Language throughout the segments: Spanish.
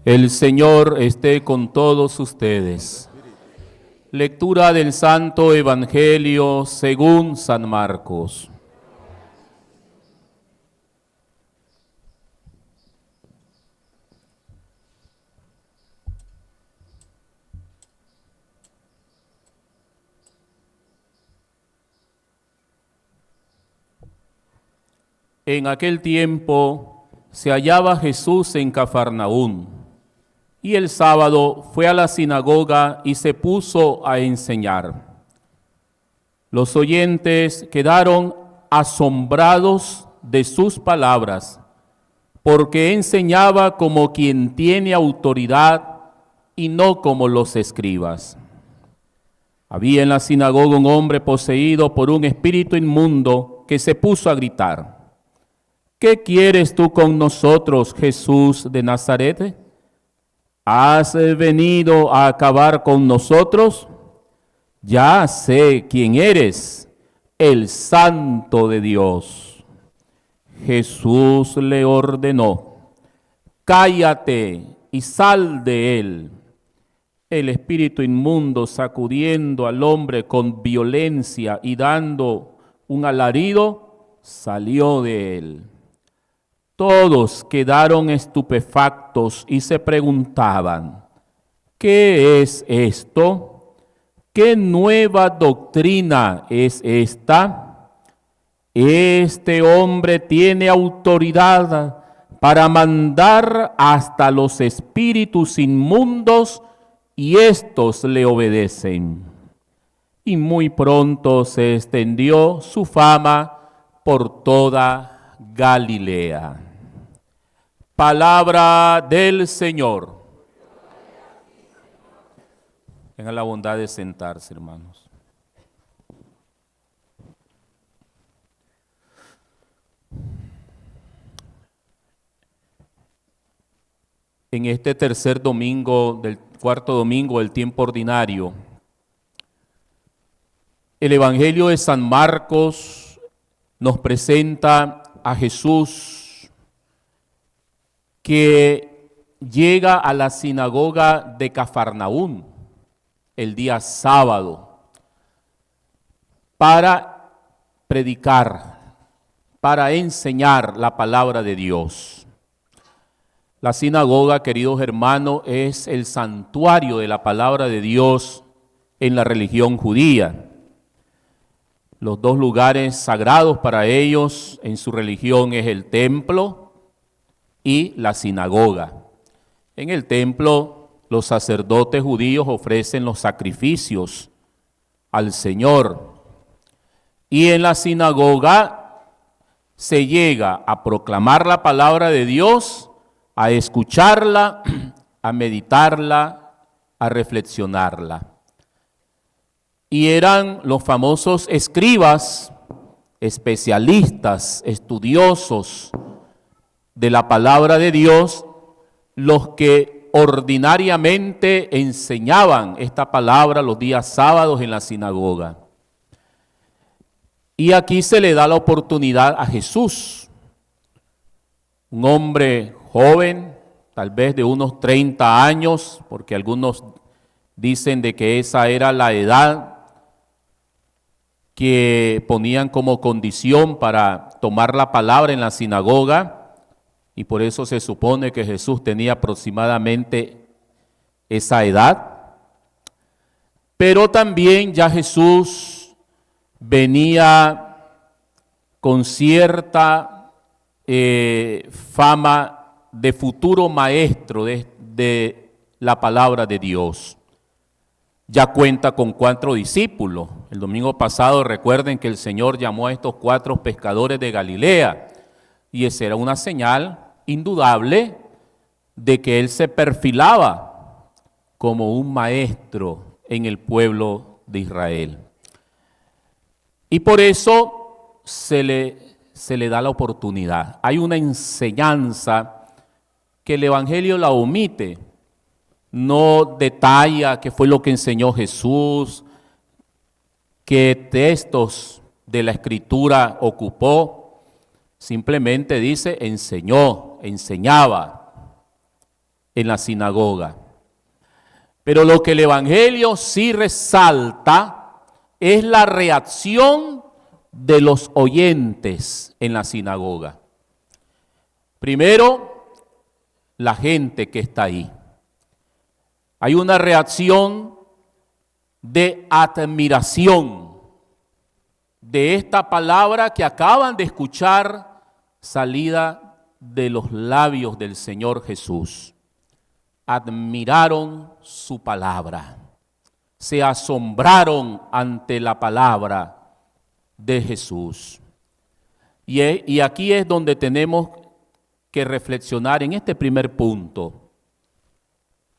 El Señor esté con todos ustedes. Lectura del Santo Evangelio según San Marcos. En aquel tiempo se hallaba Jesús en Cafarnaún, y el sábado fue a la sinagoga y se puso a enseñar. Los oyentes quedaron asombrados de sus palabras, porque enseñaba como quien tiene autoridad y no como los escribas. Había en la sinagoga un hombre poseído por un espíritu inmundo que se puso a gritar: ¿qué quieres tú con nosotros, Jesús de Nazaret? ¿Has venido a acabar con nosotros? Ya sé quién eres, el Santo de Dios. Jesús le ordenó: cállate y sal de él. El espíritu inmundo, sacudiendo al hombre con violencia y dando un alarido, salió de él. Todos quedaron estupefactos y se preguntaban: ¿qué es esto? ¿Qué nueva doctrina es esta? Este hombre tiene autoridad para mandar hasta los espíritus inmundos y éstos le obedecen. Y muy pronto se extendió su fama por toda Galilea. Palabra del Señor. Tengan la bondad de sentarse, hermanos. En este tercer domingo, del cuarto domingo del tiempo ordinario, el Evangelio de San Marcos nos presenta a Jesús que llega a la sinagoga de Cafarnaún el día sábado para predicar, para enseñar la palabra de Dios. La sinagoga, queridos hermanos, es el santuario de la palabra de Dios en la religión judía. Los dos lugares sagrados para ellos en su religión es el templo y la sinagoga. En el templo, los sacerdotes judíos ofrecen los sacrificios al Señor. Y en la sinagoga se llega a proclamar la palabra de Dios, a escucharla, a meditarla, a reflexionarla. Y eran los famosos escribas, especialistas, estudiosos de la palabra de Dios, los que ordinariamente enseñaban esta palabra los días sábados en la sinagoga. Y aquí se le da la oportunidad a Jesús, un hombre joven, tal vez de unos 30 años, porque algunos dicen de que esa era la edad que ponían como condición para tomar la palabra en la sinagoga, y por eso se supone que Jesús tenía aproximadamente esa edad. Pero también ya Jesús venía con cierta fama de futuro maestro de la palabra de Dios. Ya cuenta con 4 discípulos. El domingo pasado recuerden que el Señor llamó a estos 4 pescadores de Galilea, y esa era una señal indudable de que Él se perfilaba como un maestro en el pueblo de Israel. Y por eso se le da la oportunidad. Hay una enseñanza que el Evangelio la omite, no detalla qué fue lo que enseñó Jesús, qué textos de la Escritura ocupó, simplemente dice enseñó, enseñaba. en la sinagoga. Pero lo que el Evangelio sí resalta es la reacción de los oyentes en la sinagoga. Primero, la gente que está ahí. Hay una reacción de admiración de esta palabra que acaban de escuchar salida de los labios del Señor Jesús. Admiraron su palabra, se asombraron ante la palabra de Jesús. Y aquí es donde tenemos que reflexionar en este primer punto.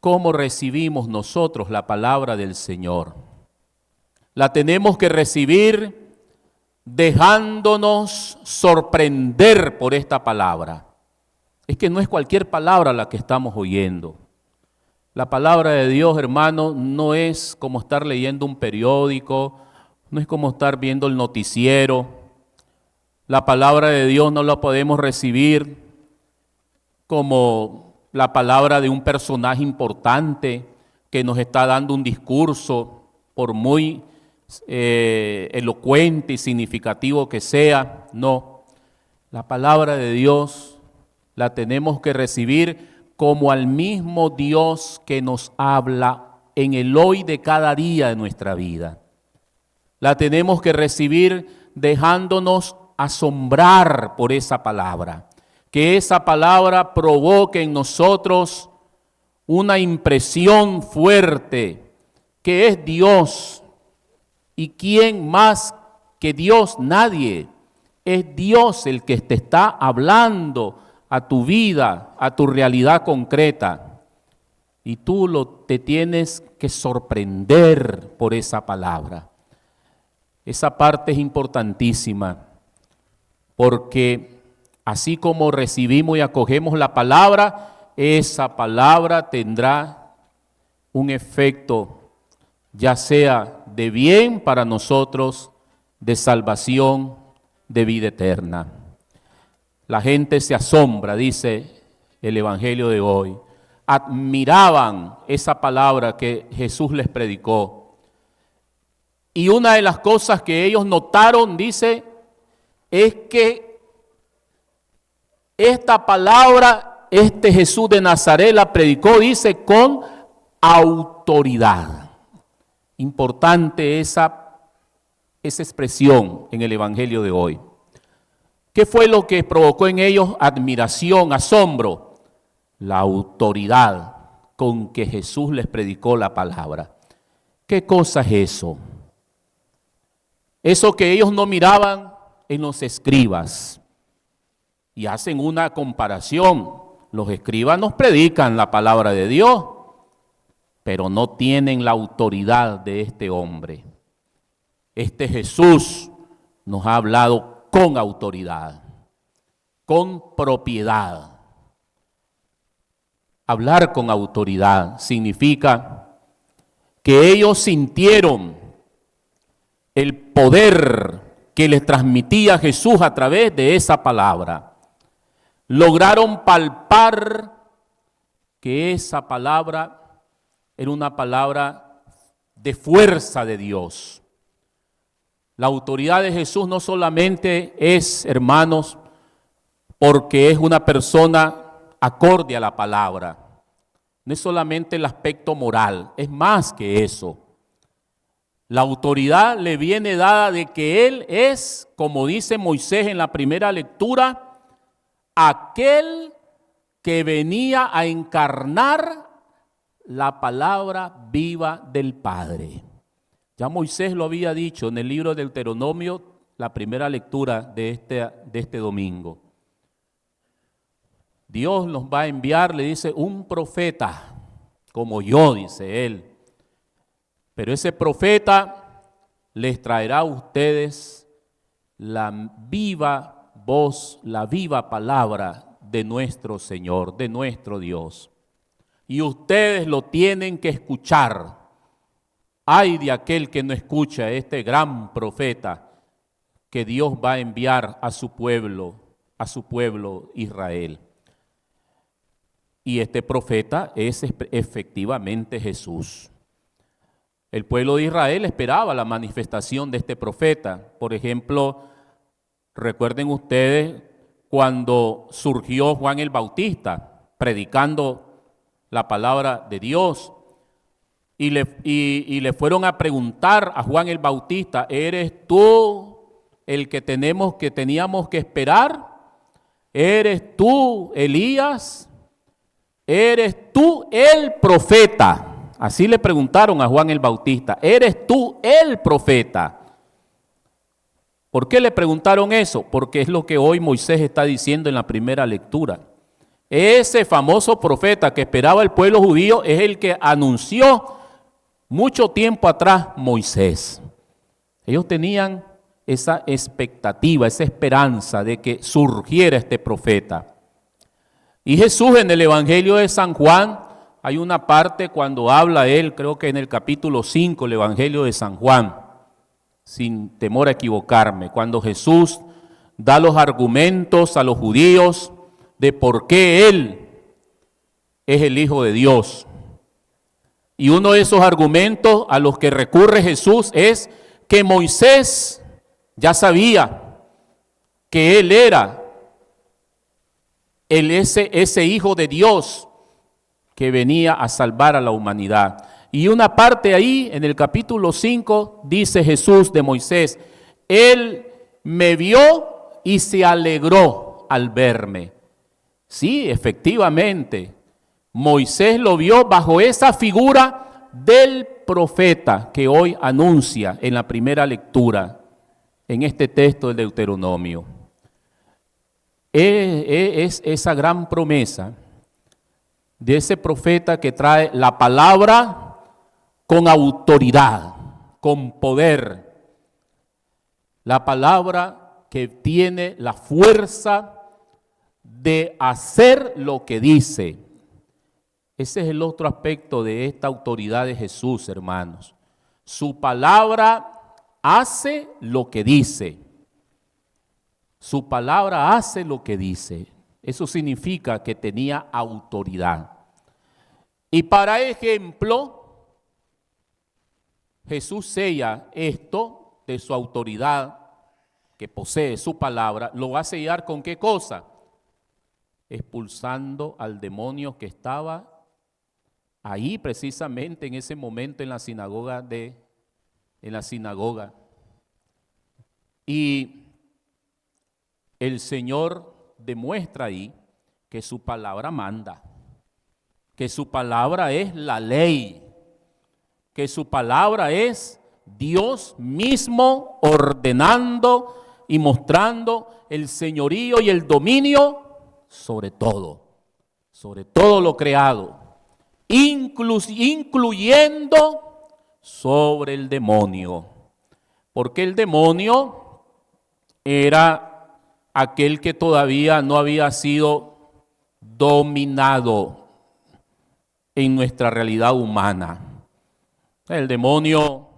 ¿Cómo recibimos nosotros la palabra del Señor? La tenemos que recibir dejándonos sorprender por esta palabra. Es que no es cualquier palabra la que estamos oyendo. La palabra de Dios, hermano, no es como estar leyendo un periódico, no es como estar viendo el noticiero. La palabra de Dios no la podemos recibir como la palabra de un personaje importante que nos está dando un discurso, por muy elocuente y significativo que sea. No, la palabra de Dios la tenemos que recibir como al mismo Dios que nos habla en el hoy de cada día de nuestra vida. La tenemos que recibir dejándonos asombrar por esa palabra. Que esa palabra provoque en nosotros una impresión fuerte, que es Dios. ¿Y quién más que Dios? Nadie. Es Dios el que te está hablando a tu vida, a tu realidad concreta. Y tú te tienes que sorprender por esa palabra. Esa parte es importantísima, porque así como recibimos y acogemos la palabra, esa palabra tendrá un efecto, ya sea de bien para nosotros, de salvación, de vida eterna. La gente se asombra, dice el Evangelio de hoy. Admiraban esa palabra que Jesús les predicó. Y una de las cosas que ellos notaron, dice, es que esta palabra, este Jesús de Nazaret la predicó, dice, con autoridad. Importante esa expresión en el Evangelio de hoy. ¿Qué fue lo que provocó en ellos admiración, asombro? La autoridad con que Jesús les predicó la palabra. ¿Qué cosa es eso? Eso que ellos no miraban en los escribas. Y hacen una comparación. Los escribas nos predican la palabra de Dios, pero no tienen la autoridad de este hombre. Este Jesús nos ha hablado con autoridad, con propiedad. Hablar con autoridad significa que ellos sintieron el poder que les transmitía Jesús a través de esa palabra. Lograron palpar que esa palabra era una palabra de fuerza de Dios. La autoridad de Jesús no solamente es, hermanos, porque es una persona acorde a la palabra. No es solamente el aspecto moral, es más que eso. La autoridad le viene dada de que Él es, como dice Moisés en la primera lectura, aquel que venía a encarnar la palabra viva del Padre. Ya Moisés lo había dicho en el libro del Deuteronomio, la primera lectura de este domingo. Dios nos va a enviar, le dice, un profeta, como yo, dice él. Pero ese profeta les traerá a ustedes la viva voz, la viva palabra de nuestro Señor, de nuestro Dios. Y ustedes lo tienen que escuchar. Ay de aquel que no escucha a este gran profeta que Dios va a enviar a su pueblo Israel. y este profeta es efectivamente Jesús. El pueblo de Israel esperaba la manifestación de este profeta. Por ejemplo, recuerden ustedes cuando surgió Juan el Bautista predicando la palabra de Dios y le fueron a preguntar a Juan el Bautista: ¿eres tú el que teníamos que esperar? ¿Eres tú Elías? ¿Eres tú el profeta? Así le preguntaron a Juan el Bautista: ¿eres tú el profeta? ¿Por qué le preguntaron eso? Porque es lo que hoy Moisés está diciendo en la primera lectura. Ese famoso profeta que esperaba el pueblo judío es el que anunció mucho tiempo atrás Moisés. Ellos tenían esa expectativa, esa esperanza de que surgiera este profeta. Y Jesús en el Evangelio de San Juan, hay una parte cuando habla él, creo que en el capítulo 5, el Evangelio de San Juan, sin temor a equivocarme, cuando Jesús da los argumentos a los judíos de por qué Él es el Hijo de Dios. Y uno de esos argumentos a los que recurre Jesús es que Moisés ya sabía que Él era ese Hijo de Dios que venía a salvar a la humanidad. Y una parte ahí, en el capítulo 5, dice Jesús de Moisés: Él me vio y se alegró al verme. Sí, efectivamente, Moisés lo vio bajo esa figura del profeta que hoy anuncia en la primera lectura, en este texto del Deuteronomio. Es esa gran promesa de ese profeta que trae la palabra con autoridad, con poder. La palabra que tiene la fuerza de hacer lo que dice. Ese es el otro aspecto de esta autoridad de Jesús, hermanos. Su palabra hace lo que dice. Su palabra hace lo que dice. Eso significa que tenía autoridad. Y para ejemplo, Jesús sella esto de su autoridad que posee su palabra. ¿Lo va a sellar con qué cosa? Expulsando al demonio que estaba ahí precisamente en ese momento en la sinagoga. Y el Señor demuestra ahí que su palabra manda, que su palabra es la ley, que su palabra es Dios mismo ordenando y mostrando el señorío y el dominio sobre todo lo creado, incluyendo sobre el demonio, porque el demonio era aquel que todavía no había sido dominado en nuestra realidad humana. El demonio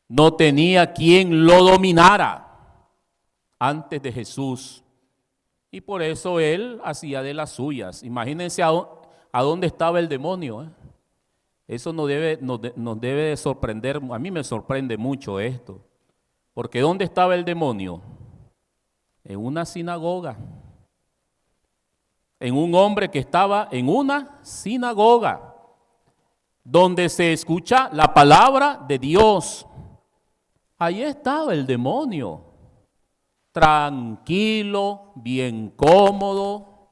no tenía quien lo dominara antes de Jesús y por eso él hacía de las suyas. Imagínense a dónde estaba el demonio. Eso nos debe de sorprender. A mí me sorprende mucho esto, porque ¿dónde estaba el demonio? En una sinagoga, en un hombre que estaba en una sinagoga, donde se escucha la palabra de Dios. Ahí estaba el demonio, tranquilo, bien cómodo,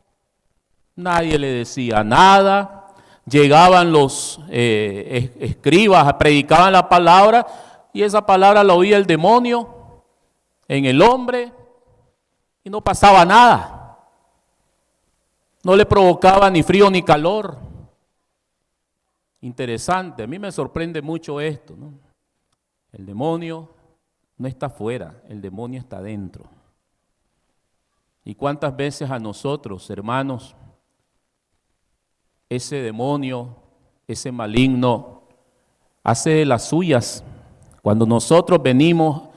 nadie le decía nada. Llegaban los escribas, predicaban la palabra y esa palabra la oía el demonio en el hombre. Y no pasaba nada, no le provocaba ni frío ni calor. Interesante, a mí me sorprende mucho esto, ¿no? El demonio no está afuera, el demonio está dentro. ¿Y cuántas veces a nosotros, hermanos, ese demonio, ese maligno, hace de las suyas? Cuando nosotros venimos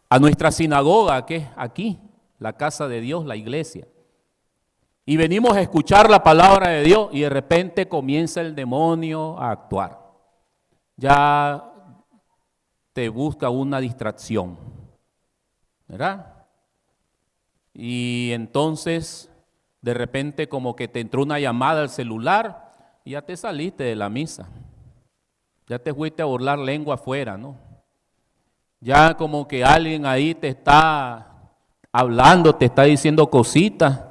a nuestra sinagoga, que es aquí, la casa de Dios, la iglesia. Y venimos a escuchar la palabra de Dios y de repente comienza el demonio a actuar. Ya te busca una distracción, ¿verdad? Y entonces de repente como que te entró una llamada al celular y ya te saliste de la misa. Ya te fuiste a burlar lengua afuera, ¿no? Ya como que alguien ahí te está hablando, te está diciendo cositas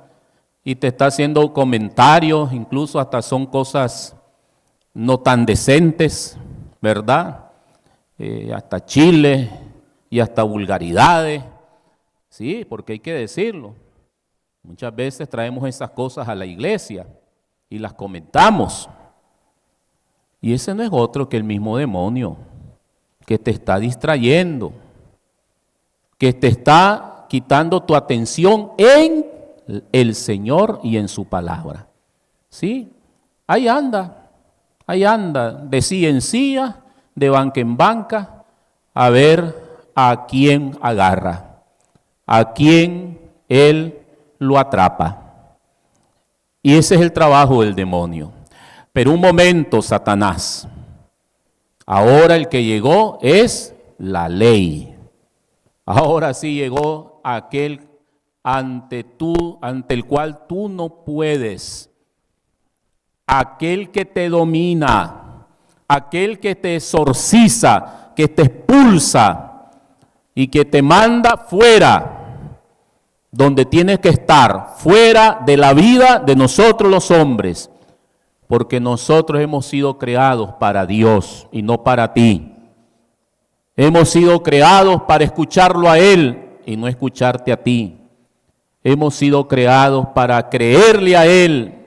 y te está haciendo comentarios, incluso hasta son cosas no tan decentes, ¿verdad? Hasta chile y hasta vulgaridades, sí, porque hay que decirlo. Muchas veces traemos esas cosas a la iglesia y las comentamos. Y ese no es otro que el mismo demonio que te está distrayendo, que te está quitando tu atención en el Señor y en su palabra. ¿Sí? Ahí anda, de silla en silla, de banca en banca, a ver a quién agarra, a quién él lo atrapa. Y ese es el trabajo del demonio. Pero un momento, Satanás. Ahora el que llegó es la ley. Ahora sí llegó aquel ante el cual tú no puedes. Aquel que te domina, aquel que te exorciza, que te expulsa y que te manda fuera, donde tienes que estar, fuera de la vida de nosotros los hombres, porque nosotros hemos sido creados para Dios y no para ti. Hemos sido creados para escucharlo a Él y no escucharte a ti. Hemos sido creados para creerle a Él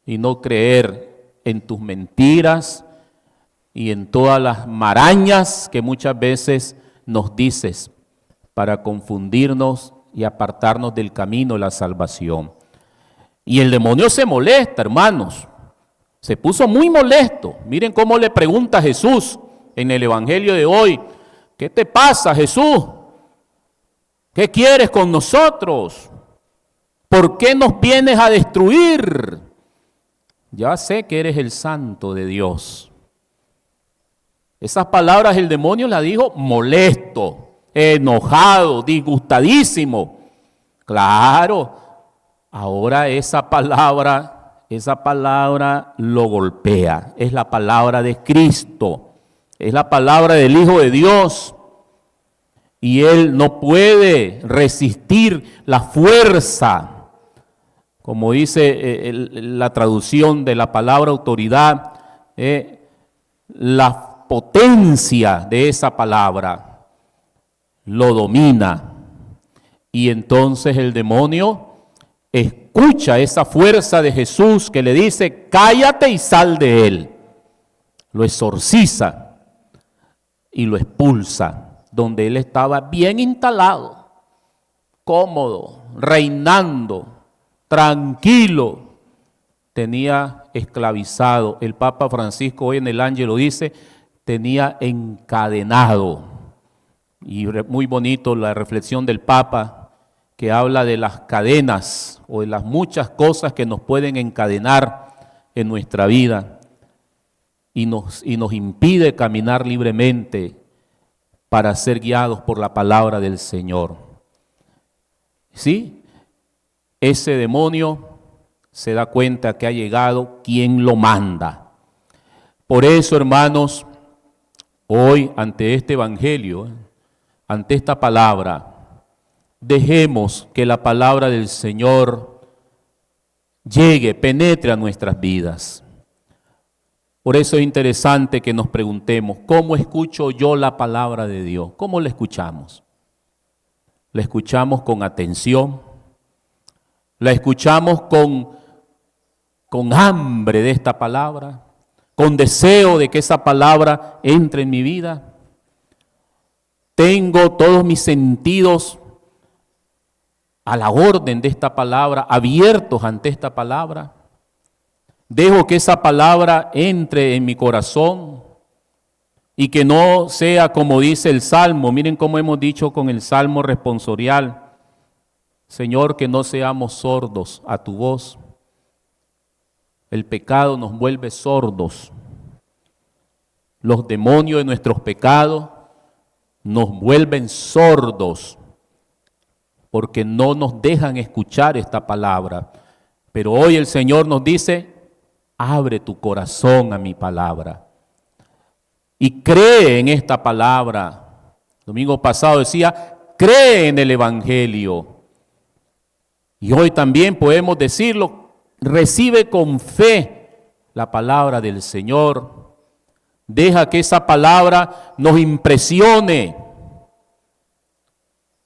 y no creer en tus mentiras y en todas las marañas que muchas veces nos dices para confundirnos y apartarnos del camino de la salvación. Y el demonio se molesta, hermanos. Se puso muy molesto. Miren cómo le pregunta a Jesús en el Evangelio de hoy. ¿Qué te pasa, Jesús? ¿Qué quieres con nosotros? ¿Por qué nos vienes a destruir? Ya sé que eres el santo de Dios. Esas palabras el demonio las dijo molesto, enojado, disgustadísimo. Claro, ahora esa palabra lo golpea. Es la palabra de Cristo, es la palabra del Hijo de Dios. Y él no puede resistir la fuerza. Como dice la traducción de la palabra autoridad, la potencia de esa palabra lo domina. Y entonces el demonio escucha esa fuerza de Jesús que le dice, cállate y sal de él. Lo exorciza y lo expulsa, donde él estaba bien instalado, cómodo, reinando, tranquilo, tenía esclavizado. El Papa Francisco hoy en el Ángelo dice, tenía encadenado. Y muy bonito la reflexión del Papa, que habla de las cadenas o de las muchas cosas que nos pueden encadenar en nuestra vida y nos impide caminar libremente para ser guiados por la palabra del Señor. ¿Sí? Ese demonio se da cuenta que ha llegado quien lo manda. Por eso, hermanos, hoy ante este evangelio, ante esta palabra, dejemos que la palabra del Señor llegue, penetre a nuestras vidas. Por eso es interesante que nos preguntemos, ¿cómo escucho yo la palabra de Dios? ¿Cómo la escuchamos? ¿La escuchamos con atención? ¿La escuchamos con hambre de esta palabra? ¿Con deseo de que esa palabra entre en mi vida? ¿Tengo todos mis sentidos a la orden de esta palabra, abiertos ante esta palabra? ¿Dejo que esa palabra entre en mi corazón y que no sea como dice el Salmo? Miren cómo hemos dicho con el Salmo responsorial, Señor, que no seamos sordos a tu voz. El pecado nos vuelve sordos. Los demonios de nuestros pecados nos vuelven sordos porque no nos dejan escuchar esta palabra. Pero hoy el Señor nos dice, abre tu corazón a mi palabra y cree en esta palabra. Domingo pasado decía, cree en el Evangelio. Y hoy también podemos decirlo, recibe con fe la palabra del Señor. Deja que esa palabra nos impresione.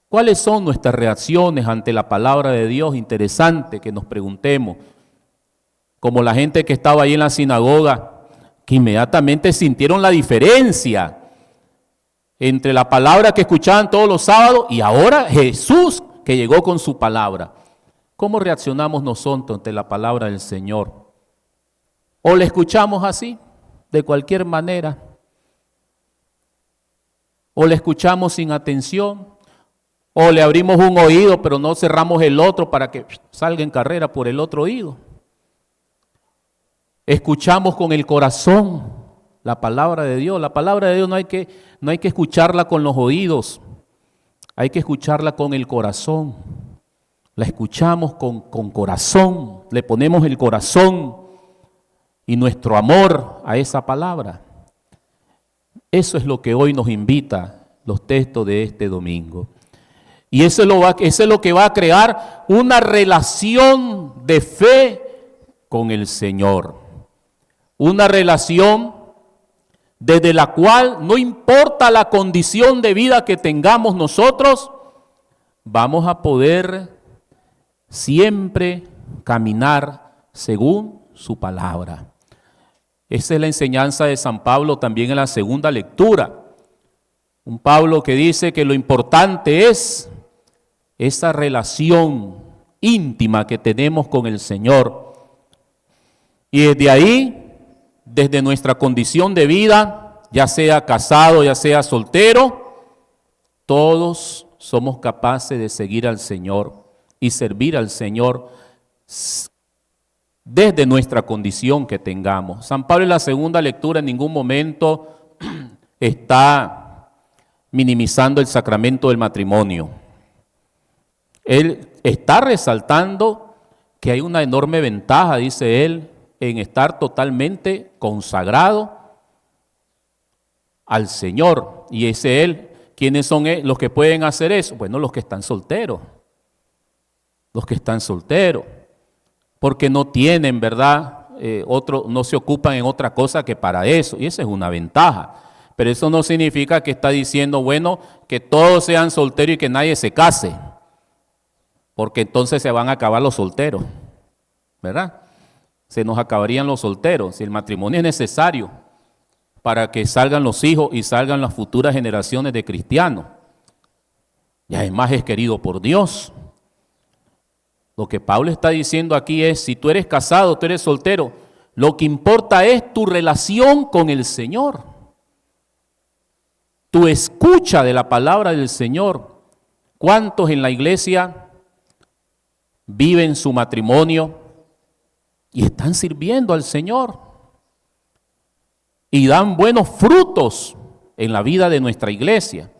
¿Cuáles son nuestras reacciones ante la palabra de Dios? Interesante que nos preguntemos. Como la gente que estaba ahí en la sinagoga, que inmediatamente sintieron la diferencia entre la palabra que escuchaban todos los sábados y ahora Jesús que llegó con su palabra. ¿Cómo reaccionamos nosotros ante la palabra del Señor? ¿O la escuchamos así, de cualquier manera? ¿O la escuchamos sin atención? ¿O le abrimos un oído pero no cerramos el otro para que salga en carrera por el otro oído? Escuchamos con el corazón la palabra de Dios. La palabra de Dios no hay que escucharla con los oídos, hay que escucharla con el corazón. La escuchamos con corazón, le ponemos el corazón y nuestro amor a esa palabra. Eso es lo que hoy nos invita los textos de este domingo. Y eso es lo que va a crear una relación de fe con el Señor. Una relación desde la cual no importa la condición de vida que tengamos nosotros, vamos a poder siempre caminar según su palabra. Esa es la enseñanza de San Pablo también en la segunda lectura. Un Pablo que dice que lo importante es esa relación íntima que tenemos con el Señor. Y desde ahí, desde nuestra condición de vida, ya sea casado, ya sea soltero, todos somos capaces de seguir al Señor y servir al Señor desde nuestra condición que tengamos. San Pablo en la segunda lectura en ningún momento está minimizando el sacramento del matrimonio. Él está resaltando que hay una enorme ventaja, dice él, en estar totalmente consagrado al Señor. Y ese él, ¿quiénes son los que pueden hacer eso? Bueno, los que están solteros. Los que están solteros, porque no tienen, ¿verdad? No se ocupan en otra cosa que para eso, y esa es una ventaja. Pero eso no significa que está diciendo, bueno, que todos sean solteros y que nadie se case, porque entonces se van a acabar los solteros, ¿verdad? Se nos acabarían los solteros. Si el matrimonio es necesario para que salgan los hijos y salgan las futuras generaciones de cristianos, y además es querido por Dios. Lo que Pablo está diciendo aquí es, si tú eres casado, tú eres soltero, lo que importa es tu relación con el Señor. Tu escucha de la palabra del Señor. ¿Cuántos en la iglesia viven su matrimonio y están sirviendo al Señor? Y dan buenos frutos en la vida de nuestra iglesia.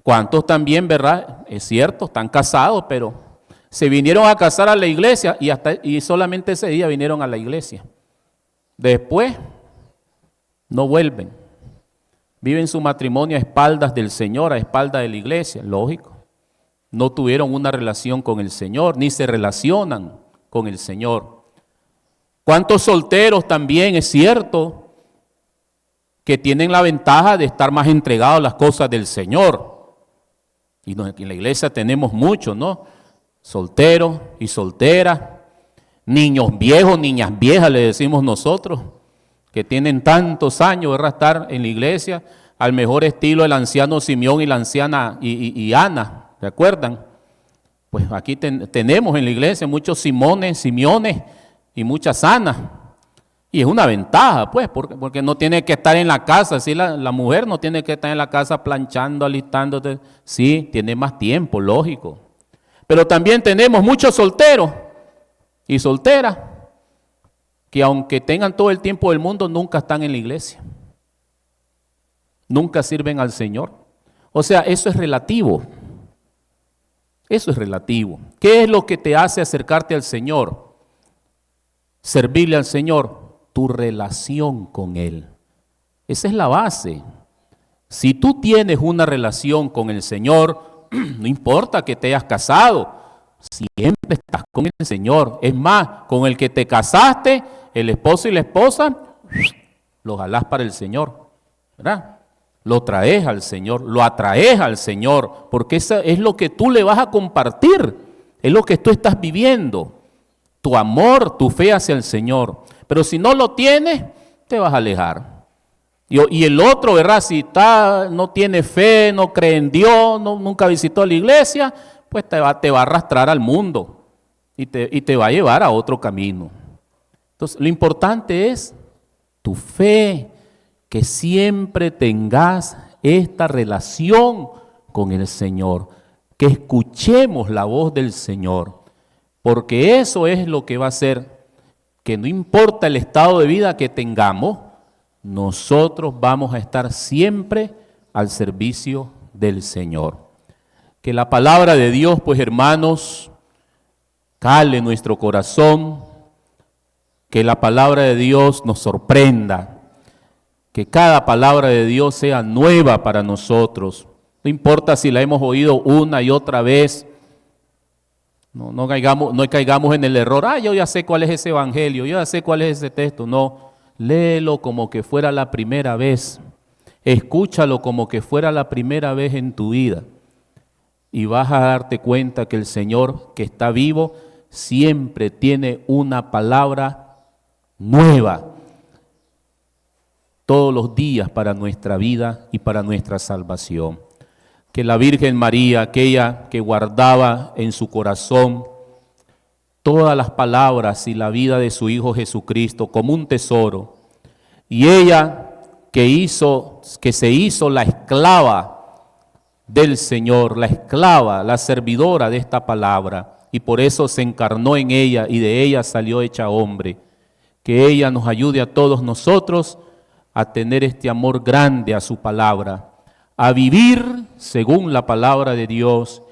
¿Cuántos también, verdad? Es cierto, están casados, pero se vinieron a casar a la iglesia y solamente ese día vinieron a la iglesia. Después no vuelven. Viven su matrimonio a espaldas del Señor, a espaldas de la iglesia, lógico. No tuvieron una relación con el Señor, ni se relacionan con el Señor. ¿Cuántos solteros también es cierto que tienen la ventaja de estar más entregados a las cosas del Señor? Y en la iglesia tenemos muchos, ¿no? Solteros y solteras, niños viejos, niñas viejas, le decimos nosotros, que tienen tantos años, ¿verdad?, estar en la iglesia, al mejor estilo del anciano Simeón y la anciana y Ana, ¿se acuerdan? Pues aquí tenemos en la iglesia muchos Simones, Simeones y muchas Anas, y es una ventaja, pues, porque no tiene que estar en la casa, así la mujer no tiene que estar en la casa planchando, alistándote, sí, tiene más tiempo, lógico. Pero también tenemos muchos solteros y solteras que aunque tengan todo el tiempo del mundo, nunca están en la iglesia. Nunca sirven al Señor. O sea, eso es relativo. Eso es relativo. ¿Qué es lo que te hace acercarte al Señor? Servirle al Señor, tu relación con Él. Esa es la base. Si tú tienes una relación con el Señor, no importa que te hayas casado, siempre estás con el Señor. Es más, con el que te casaste, el esposo y la esposa, lo jalás para el Señor, ¿verdad? Lo traes al Señor, lo atraes al Señor, porque eso es lo que tú le vas a compartir, es lo que tú estás viviendo, tu amor, tu fe hacia el Señor. Pero si no lo tienes, te vas a alejar. Y el otro, ¿verdad? Si no tiene fe, no cree en Dios, nunca visitó la iglesia, pues te va a arrastrar al mundo y te va a llevar a otro camino. Entonces, lo importante es tu fe, que siempre tengas esta relación con el Señor, que escuchemos la voz del Señor, porque eso es lo que va a hacer que no importa el estado de vida que tengamos, nosotros vamos a estar siempre al servicio del Señor. Que la palabra de Dios, pues hermanos, cale nuestro corazón, que la palabra de Dios nos sorprenda, que cada palabra de Dios sea nueva para nosotros. No importa si la hemos oído una y otra vez, no caigamos en el error, yo ya sé cuál es ese evangelio, yo ya sé cuál es ese texto. No, léelo como que fuera la primera vez, escúchalo como que fuera la primera vez en tu vida y vas a darte cuenta que el Señor que está vivo siempre tiene una palabra nueva todos los días para nuestra vida y para nuestra salvación. Que la Virgen María, aquella que guardaba en su corazón todas las palabras y la vida de su Hijo Jesucristo como un tesoro, y ella que se hizo la esclava del Señor, la esclava, la servidora de esta palabra, y por eso se encarnó en ella y de ella salió hecha hombre. Que ella nos ayude a todos nosotros a tener este amor grande a su palabra, a vivir según la palabra de Dios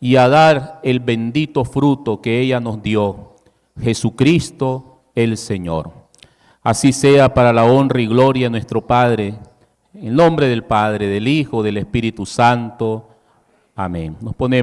y a dar el bendito fruto que ella nos dio, Jesucristo el Señor. Así sea para la honra y gloria de nuestro Padre, en nombre del Padre, del Hijo, del Espíritu Santo. Amén. Nos ponemos.